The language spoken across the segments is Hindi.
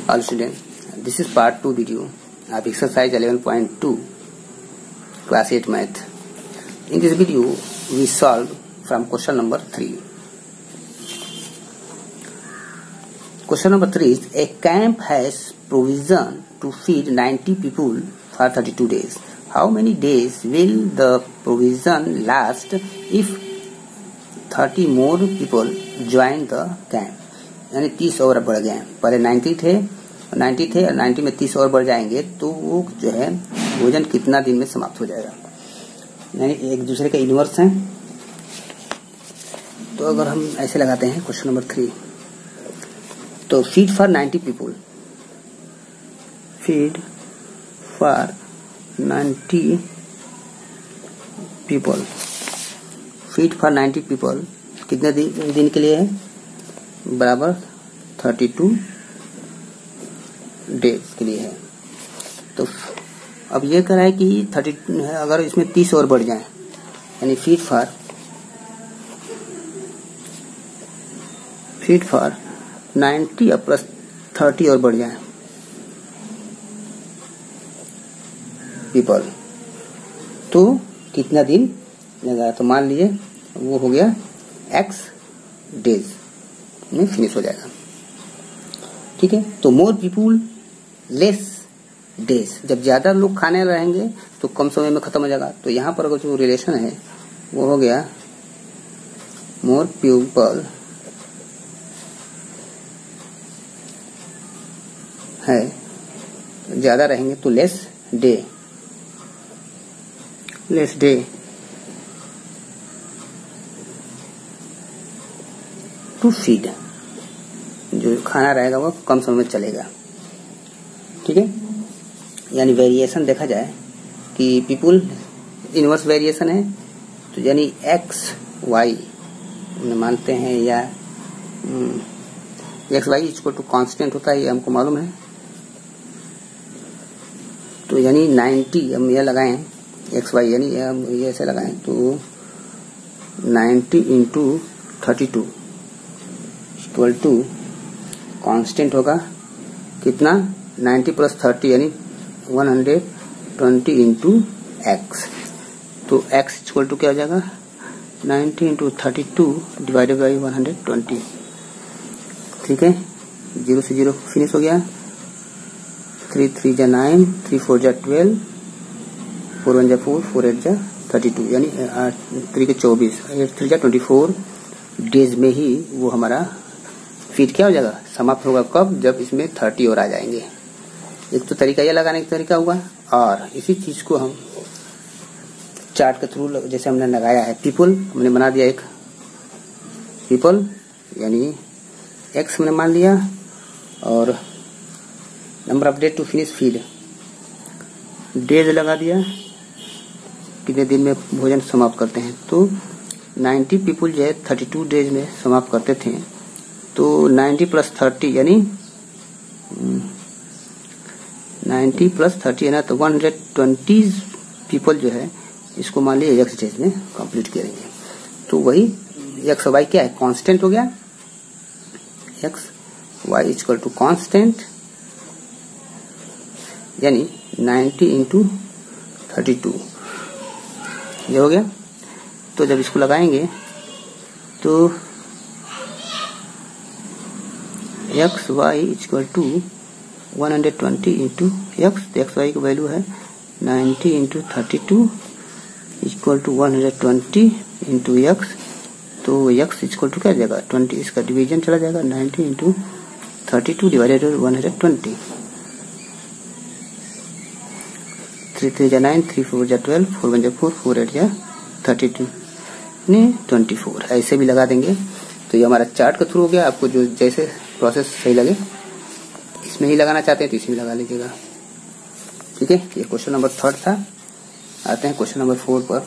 All students, this is part 2 video of exercise 11.2 class 8 math. In this video, we solve from question number 3. Question number 3 is a camp has provision to feed 90 people for 32 days. How many days will the provision last if 30 more people join the camp? यानी 30 और बढ़ गए, पहले 90 थे और 90 में 30 और बढ़ जाएंगे तो वो जो है भोजन कितना दिन में समाप्त हो जाएगा, यानी एक दूसरे का इन्वर्स है। तो अगर हम ऐसे लगाते हैं क्वेश्चन नंबर 3, तो feed for 90 people, feed for 90 people, feed for 90 people कितने दिन के लिए है, बराबर 32 डेज के लिए है। तो अब ये कह रहा है कि 30, अगर इसमें 30 और बढ़ जाए, यानी फीड फॉर 90 प्लस 30 और बढ़ जाए पीपल, तो कितना दिन लगा। तो मान लीजिए वो हो गया x डेज में फिनिश हो जाएगा, ठीक है। तो मोर पीपुल लेस डेज, जब ज्यादा लोग खाने रहेंगे तो कम समय में खत्म हो जाएगा। तो यहाँ पर अगर जो रिलेशन है वो हो गया मोर पीपल है, ज्यादा रहेंगे तो लेस डे टू फीड, जो खाना रहेगा वो कम समय में चलेगा, ठीक है। यानी वेरिएशन देखा जाए कि पीपुल इनवर्स वेरिएशन है, तो यानी एक्स वाई मानते हैं, या X Y equal to constant होता है, ये हमको मालूम है। तो यानी 90 हम यह लगाएं एक्स वाई, यानी हम ये ऐसे लगाएं तो 90 इंटू 32 इक्वल टू कांस्टेंट होगा कितना, 90 प्लस 30 यानी 120 इंटू एक्स। तो एक्स इक्वल टू क्या हो जाएगा, 90 इंटू 32 डिवाइडेड बाई 120, ठीक है। 0 से 0 फिनिश हो गया, 3 3 जा 9, 3 4 जा 12, 4 1 जा 4, 4 8 जा 32, यानी 3 के 24, 8 3 जा 24 डेज में ही वो हमारा फीड क्या हो जाएगा, समाप्त होगा। कब, जब इसमें 30 और आ जाएंगे। एक तो तरीका ये लगाने का तरीका हुआ, और इसी चीज को हम चार्ट के थ्रू जैसे हमने लगाया है, पीपल हमने बना दिया एक पीपल, यानी एक्स हमने मान लिया, और number of day to finish feed, days लगा दिया, कितने दिन में भोजन समाप्त करते हैं। तो 90 पीपल जो है 32 डेज में समाप्त करते थे, तो 90 प्लस 30 यानी 90 प्लस 30 है ना, तो 120 पीपल जो है इसको मान लिया एक्स डेज में कंप्लीट करेंगे। तो वही एक्स वाई क्या है, कांस्टेंट हो गया, X Y equal to constant, यानी 90 इंटू 32 ये हो गया। तो जब इसको लगाएंगे तो X Y equal to 120 into X, तो एक्स वाई की वैल्यू है 90 into 32 equal to 120 into X. तो एक्स इक्वल टू क्या जाएगा 20, इसका डिवीजन चला जाएगा, 90 इंटू 32 डिवाइडेड 120, 3 3 जा 9, 3 4 जा 12, 4 1 जा 4, 4 8 जा 32 ने 24, ऐसे भी लगा देंगे। तो ये हमारा चार्ट के थ्रू हो गया। आपको जो जैसे प्रोसेस सही लगे, इसमें ही लगाना चाहते हैं तो इसी में लगा लीजिएगा, ठीक है। ये क्वेश्चन नंबर 3 था। आते हैं क्वेश्चन नंबर 4 पर।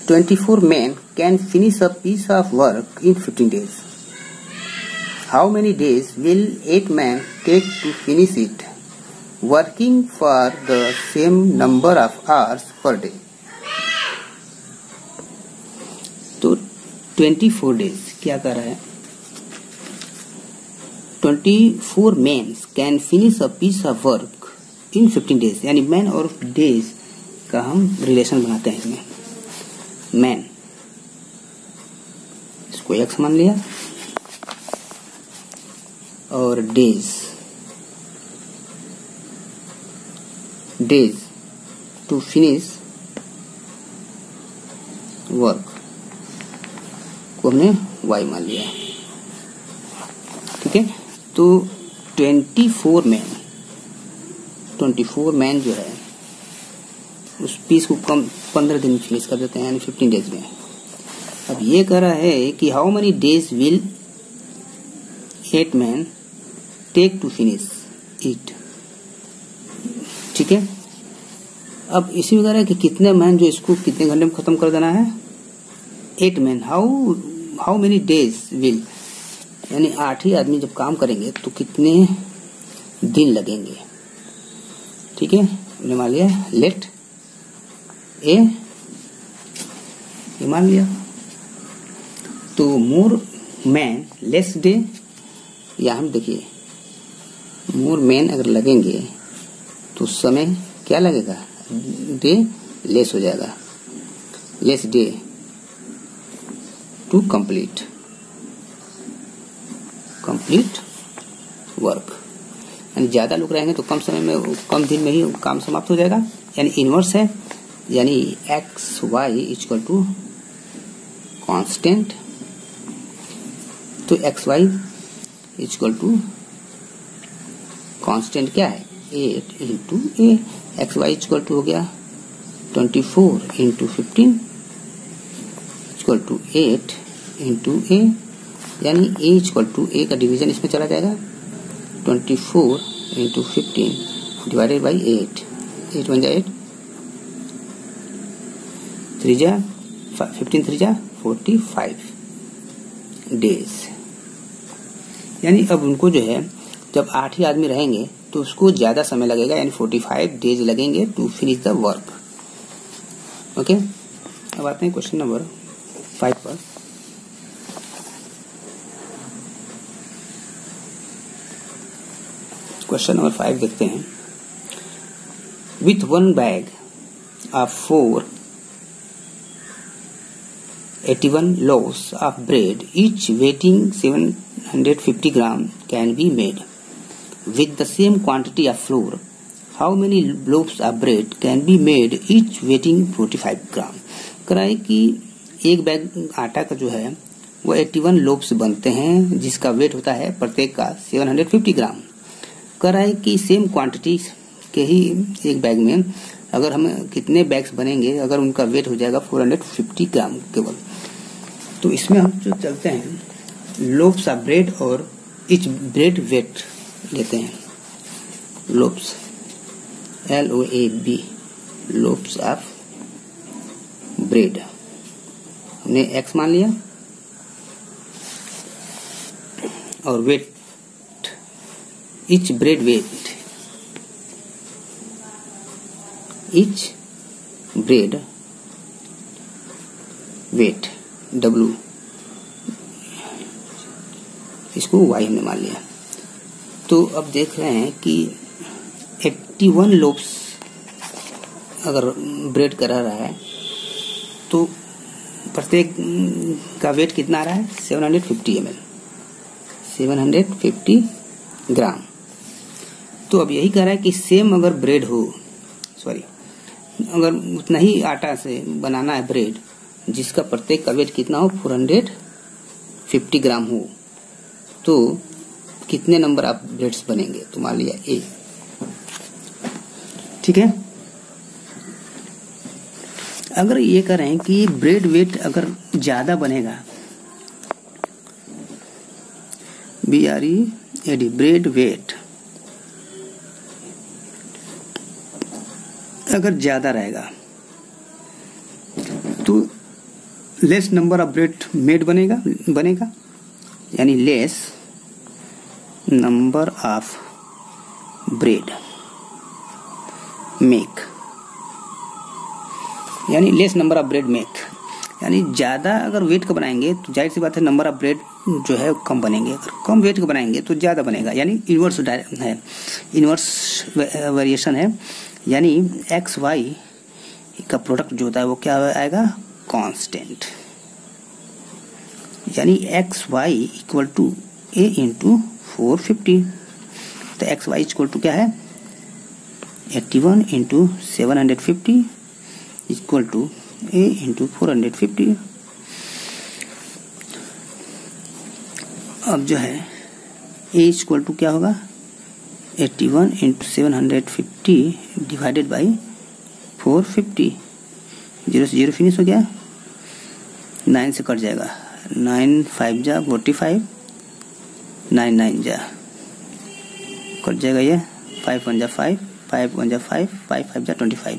24 men can finish a piece of work in 15 days. How many days will 8 men take to finish it, working for the same number of hours per day? तो 24 डेज क्या कर रहा है, 24 men can finish a piece of work in 15 days। यानी मैन और डेज का हम रिलेशन बनाते हैं इसमें। मैन इसको एक्स मान लिया और डेज टू फिनिश वर्क को हमने वाई मान लिया। ठीक है, तो 24 मैन जो है उस पीस को कम 15 दिन में फिनिश कर देते हैं, यानी 15 डेज में। अब ये कह रहा है कि how many days will 8 man take to finish it. ठीक है, अब इसी में कह रहा है कि कितने मैन जो इसको कितने घंटे में खत्म कर देना है, 8 man. How many days will, यानी 8 ही आदमी जब काम करेंगे तो कितने दिन लगेंगे। ठीक है, हमने मान लिया लेट ए, ये मान लिया। तो मोर मैन लेस डे, या हम देखिए मोर मैन अगर लगेंगे तो समय क्या लगेगा, डे लेस हो जाएगा, less day to complete work. यानी ज्यादा लोग रहेंगे तो कम समय में, कम दिन में ही काम समाप्त हो जाएगा। यानी इनवर्स है, यानी X Y equal to constant. तो X Y equal to constant क्या है, 8 into A. X Y equal to हो गया 24 into 15 equal to 8 into A, यानी ए इक्वल टू ए का डिवीजन इसमें चला जाएगा, 24 इंटू 15 डिवाइडेड बाई 8 बन जाए 8, 15 3 जा 45 डेज। यानी अब उनको जो है जब 8 ही आदमी रहेंगे तो उसको ज्यादा समय लगेगा, यानी 45 डेज लगेंगे to finish the work. Okay, अब आते हैं क्वेश्चन नंबर 5 पर। क्वेश्चन नंबर 5 देखते हैं। With 1 bag of 481 loaves of bread, each weighing 750 gram, can be made with the same quantity of flour. How many loaves of bread can be made, each weighing 45 gram? कराए कि एक बैग आटा का जो है वो 81 लोब्स बनते हैं, जिसका वेट होता है प्रत्येक का 750 ग्राम। कराए कि सेम क्वांटिटी के ही एक बैग में अगर हम कितने बैग्स बनेंगे, अगर उनका वेट हो जाएगा 450 ग्राम केवल। तो इसमें हम जो चलते हैं लोब्स ऑफ ब्रेड और इच ब्रेड वेट लेते हैं। Loaves LOAB, loaves of bread हमने एक्स मान लिया और weight each bread weight, each bread weight W, इसको Y हमने मान लिया। तो अब देख रहे हैं कि 81 लोब्स अगर ब्रेड करा रहा है तो प्रत्येक का वेट कितना आ रहा है 750 ml, 750 ग्राम। तो अब यही कह रहा है कि सेम अगर ब्रेड हो, अगर उतना ही आटा से बनाना है ब्रेड जिसका प्रत्येक का वेट कितना हो 450 ग्राम हो, तो कितने नंबर ऑफ ब्रेड्स बनेंगे। तो मान लिया ए। ठीक है, अगर ये कह रहे हैं कि ब्रेड वेट अगर ज्यादा बनेगा, BREAD ब्रेड वेट अगर ज्यादा रहेगा तो less number of bread made बनेगा, यानी less number of bread make, यानी less number of bread make, यानी ज्यादा अगर वेट का बनाएंगे तो जाहिर सी बात है नंबर ऑफ ब्रेड जो है कम बनेंगे। अगर कम वेट के बनाएंगे तो ज़्यादा बनेगा, यानी इन्वर्स है, इन्वर्स वेरिएशन है। यानी एक्स वाई का प्रोडक्ट जो होता है वो क्या आएगा, कांस्टेंट। यानी X Y equal to A into 450। तो एक्स वाई इक्वल टू क्या है, 81 into 750 equal to A into 450। अब जो है ए इक्वल टू क्या होगा, 81 इंटू 750 डिवाइडेड बाई 450। 0 से 0 फिनिश हो गया, 9 से कट जाएगा, 9 5 जा 45, 9 9 जा कट जाएगा, ये 5 1 जा 5, 5 1 जा 5, 5 5 जा 25।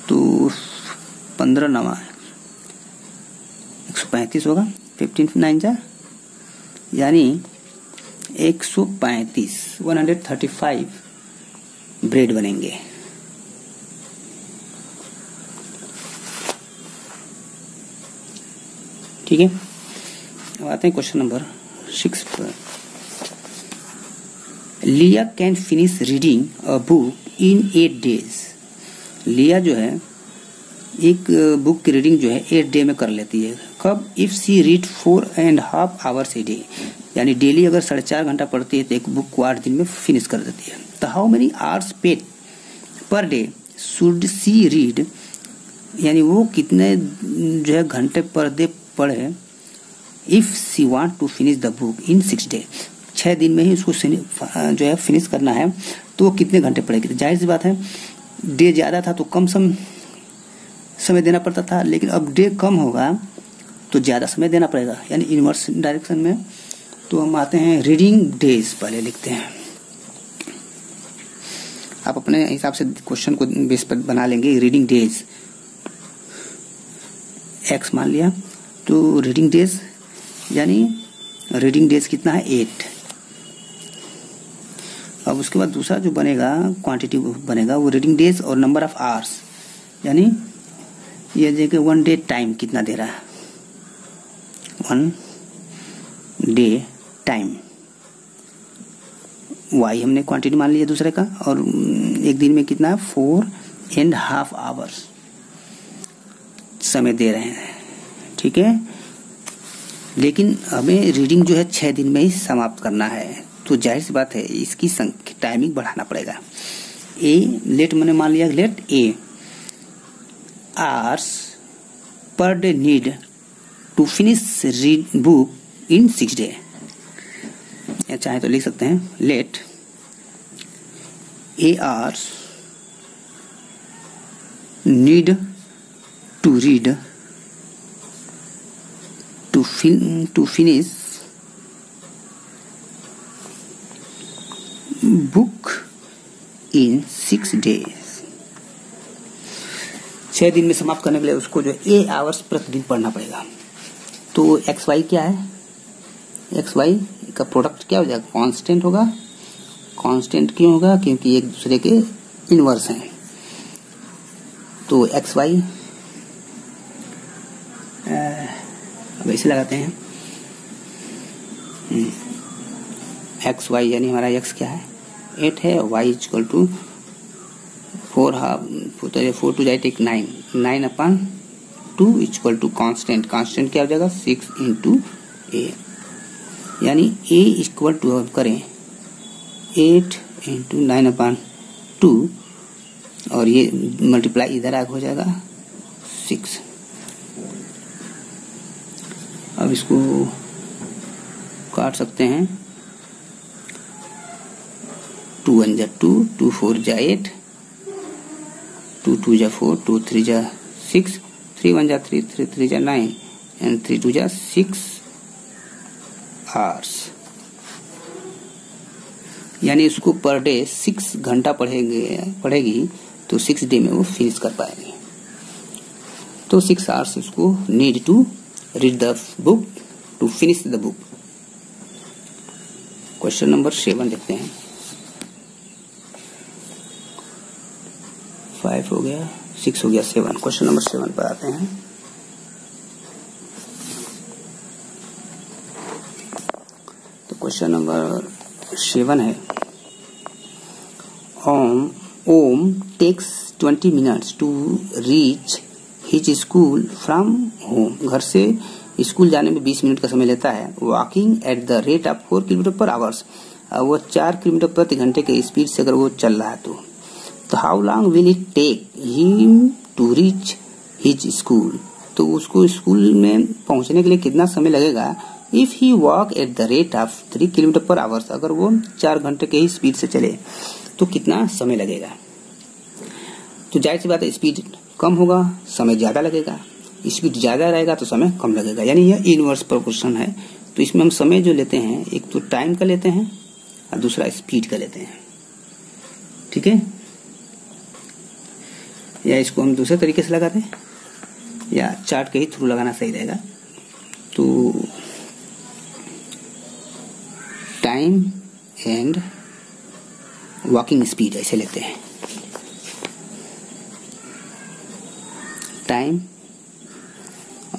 तो 15 9 135 होगा, 15 9 जा यानी 135 135 ब्रेड बनेंगे। ठीक है, अब आते हैं क्वेश्चन नंबर 6 पर। लिया can finish reading a book in 8 days। लिया जो है एक बुक की रीडिंग जो है 8 डे में कर लेती है। कब, if she read 4.5 hours a day, यानी डेली अगर 4.5 घंटा पढ़ती है तो एक बुक को 8 दिन में फिनिश कर देती है। तो how many hours per day should she read, यानी वो कितने जो है घंटे पर डे पढ़े, if she want to finish the book in 6 days, 6 दिन में ही उसको जो है फिनिश करना है, तो वो कितने घंटे पढ़ेगी। तो जाहिर सी बात है, डे ज्यादा था तो कम समय देना पड़ता था, लेकिन अब डे कम होगा तो ज्यादा समय देना पड़ेगा, यानी इनवर्स डायरेक्शन में। तो हम आते हैं रीडिंग डेज, पहले लिखते हैं। आप अपने हिसाब से क्वेश्चन को बेस पर बना लेंगे। रीडिंग डेज एक्स मान लिया, तो रीडिंग डेज यानी रीडिंग डेज कितना है, 8। अब उसके बाद दूसरा जो बनेगा क्वांटिटी बनेगा वो रीडिंग डेज और नंबर ऑफ आवर्स, यानी ये देखिए 1 डे टाइम कितना दे रहा है, 1 डे टाइम वाई हमने क्वांटिटी मान लिया दूसरे का, और एक दिन में कितना है 4.5 hours समय दे रहे हैं। ठीक है, लेकिन हमें रीडिंग जो है 6 दिन में ही समाप्त करना है, तो जाहिर सी बात है इसकी संख्या टाइमिंग बढ़ाना पड़ेगा। ए लेट मैंने मान लिया, let A hours per day need to finish read book in 6 days। चाहे तो लिख सकते हैं let A hours need to read to finish book in 6 days। 6 दिन में समाप्त करने के लिए उसको जो 8 hours प्रतिदिन पढ़ना पड़ेगा। तो एक्स वाई क्या है, एक्स वाई का प्रोडक्ट क्या हो जाएगा, कांस्टेंट होगा। कांस्टेंट क्यों होगा, क्योंकि एक दूसरे के इनवर्स हैं। तो एक्स वाई वैसे लगाते हैं, एक्स वाई यानी हमारा एक्स क्या है 8 है, वाई इक्वल टू 4 टू जाए 9/2 इक्वल टू कांस्टेंट। कांस्टेंट क्या हो जाएगा 6 इंटू ए, यानी ए इक्वल टू अब करें 8 इंटू 9/2 और ये मल्टीप्लाई इधर आगे हो जाएगा 6। अब इसको काट सकते हैं, 2 1 जा 2, 2 4 जा 8, 2 2 जा 4, 2 3 जा 6, 3 1 जा 3, 3 3 जा 9 एंड 3 2 जा 6 hours। यानी इसको पर डे 6 घंटा पढ़ेगी तो 6 डे में वो फिनिश कर पाएगी। तो 6 hours इसको need to read the book to finish the book। Question number 7 देखते हैं। 5 हो गया, 6 हो गया, 7। क्वेश्चन नंबर 7 पर आते हैं। क्वेश्चन नंबर 7 है, Om takes 20 minutes to reach his school from home. घर से स्कूल जाने में 20 मिनट का समय लेता है। Walking at the rate of 4 kilometre पर आवर्स, वो 4 किलोमीटर प्रति घंटे के स्पीड से अगर वो चल रहा है तो how long will it take him to reach his school, तो उसको स्कूल में पहुंचने के लिए कितना समय लगेगा। If he walk at the rate of 3 kilometre पर आवर्स, अगर वो 4 घंटे के ही स्पीड से चले तो कितना समय लगेगा। तो जाहिर सी बात है, स्पीड कम होगा समय ज्यादा लगेगा, स्पीड ज्यादा रहेगा तो समय कम लगेगा, यानी यह इनवर्स प्रोपोर्शन है। तो इसमें हम समय जो लेते हैं, एक तो टाइम का लेते हैं और दूसरा स्पीड का लेते हैं। ठीक है, या इसको हम दूसरे तरीके से लगाते हैं या चार्ट के ही थ्रू लगाना सही रहेगा। तो टाइम एंड वॉकिंग स्पीड ऐसे लेते हैं। टाइम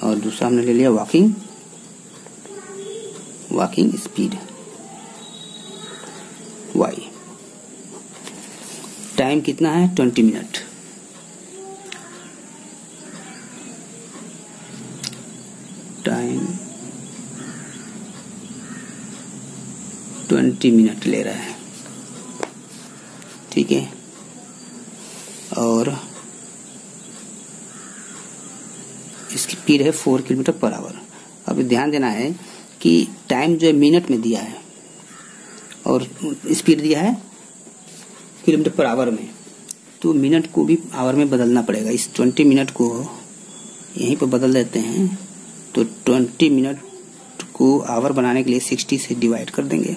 और दूसरा हमने ले लिया वॉकिंग स्पीड वाई। टाइम कितना है 20 मिनट, टाइम 20 मिनट ले रहा है। ठीक है, और इसकी स्पीड है 4 किलोमीटर पर आवर। अब ध्यान देना है कि टाइम जो है मिनट में दिया है और स्पीड दिया है किलोमीटर पर आवर में, तो मिनट को भी आवर में बदलना पड़ेगा। इस 20 मिनट को यहीं पर बदल देते हैं, तो 20 मिनट को आवर बनाने के लिए 60 से डिवाइड कर देंगे,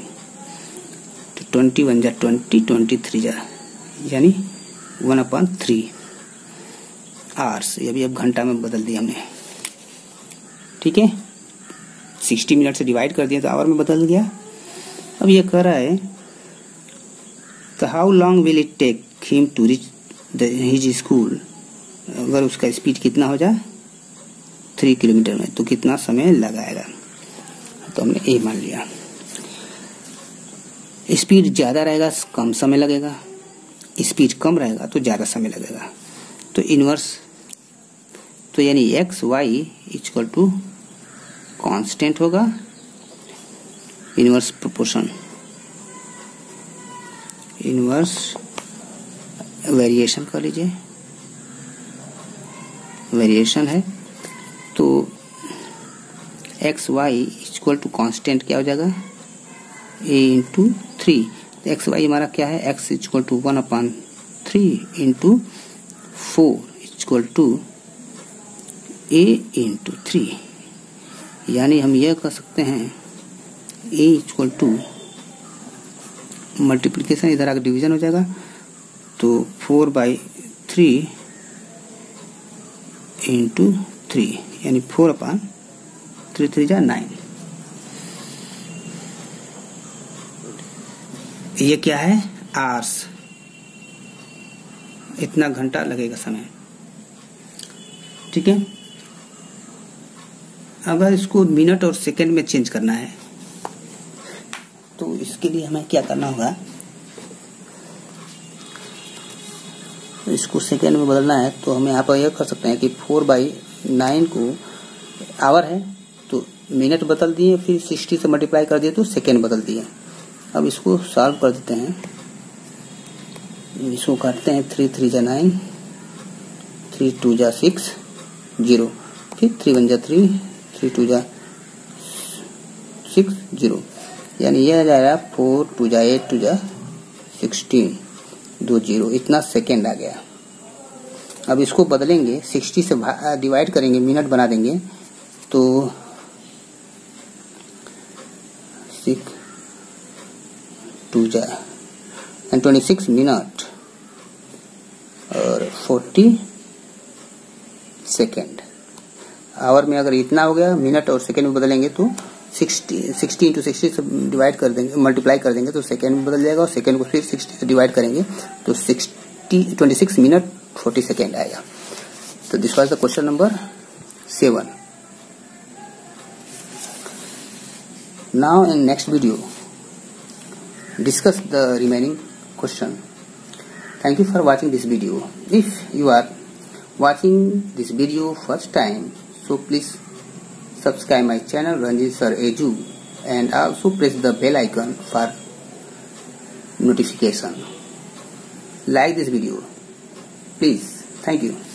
तो 21 जा 20, 23 जा यानी 1/3 आवर्स। ये भी अब घंटा में बदल दिया हमने। ठीक है, 60 मिनट से डिवाइड कर दिया तो आवर में बदल गया। अब ये कह रहा है तो how long will it take him to reach his school, अगर उसका स्पीड कितना हो जाए 3 किलोमीटर में तो कितना समय लगाएगा। तो हमने ए मान लिया। स्पीड ज्यादा रहेगा कम समय लगेगा, स्पीड कम रहेगा तो ज्यादा समय लगेगा। तो इनवर्स, तो यानी X Y equal to constant होगा, इनवर्स प्रोपोर्शन, इनवर्स वेरिएशन कर लीजिए, वेरिएशन है तो X Y equal to constant क्या हो जाएगा a इंटू 3। एक्स वाई हमारा क्या है, x equal to 1/3 into 4 equal to a into 3, यानी हम यह कह सकते हैं a इक्वल टू मल्टीप्लिकेशन, इधर आकर डिवीजन हो जाएगा, तो 4/3 इंटू 3 यानी 4/3 3 जा 9। ये क्या है आवर्स, इतना घंटा लगेगा समय। ठीक है, अगर इसको मिनट और सेकंड में चेंज करना है तो इसके लिए हमें क्या करना होगा, तो इसको सेकंड में बदलना है तो हमें यहाँ पर यह कर सकते हैं कि 4/9 को आवर है तो मिनट बदल दिए, फिर 60 से मल्टीप्लाई कर दिए तो सेकंड बदल दिए। अब इसको सॉल्व कर देते हैं, इसको काटते हैं 3 3 जा 9, 3 2 जा 6 0, फिर 3 1 जा 3, 3 2 जा 6 0, यानी यह आ जाएगा 4 2 जा 8 2 जा 16 2 0, इतना सेकेंड आ गया। अब इसको बदलेंगे 60 से डिवाइड करेंगे, मिनट बना देंगे, तो 6 2 जा 26 मिनट और 40 सेकेंड। आवर में अगर इतना हो गया, मिनट और सेकेंड में बदलेंगे तो 60 इंटू 60 से डिवाइड कर देंगे, मल्टीप्लाई कर देंगे तो सेकेंड में बदल जाएगा, और सेकेंड को फिर 60 से डिवाइड करेंगे तो 26 मिनट 40 सेकेंड आएगा। तो this was the question number 7. Now in next video discuss the remaining question. Thank you for watching this video. If you are watching this video first time, so please subscribe my channel Ranjit Sir Edu and also press the bell icon for notification. Like this video, please. Thank you.